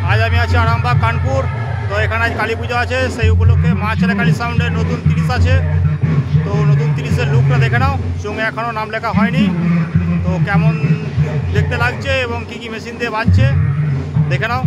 আজ আমি আছি আরামবাগ কানপুর। তো এখানে আজ কালী পুজো আছে, সেই উপলক্ষে মা ছেলে কালী সাউন্ডের নতুন 30 আছে। তো নতুন 30-এর লুকটা দেখে নাও, সঙ্গে এখনও নাম লেখা হয়নি। তো কেমন দেখতে লাগছে এবং কী কী মেশিন দিয়ে বাজছে দেখে নাও।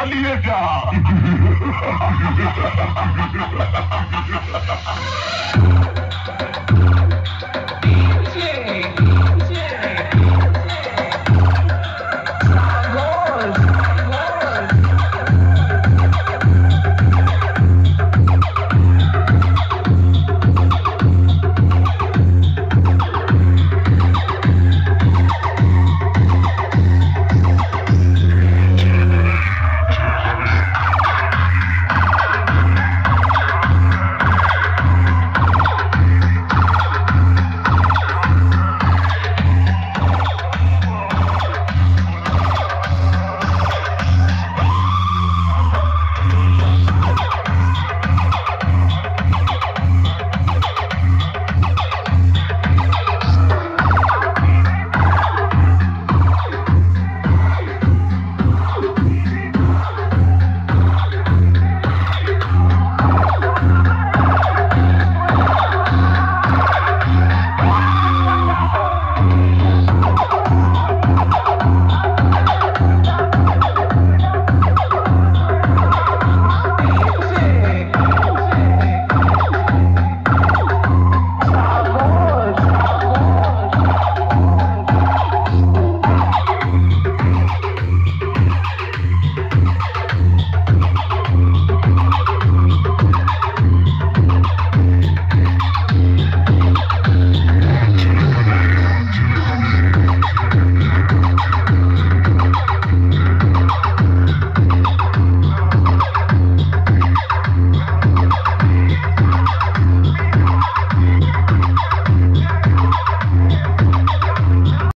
Aliye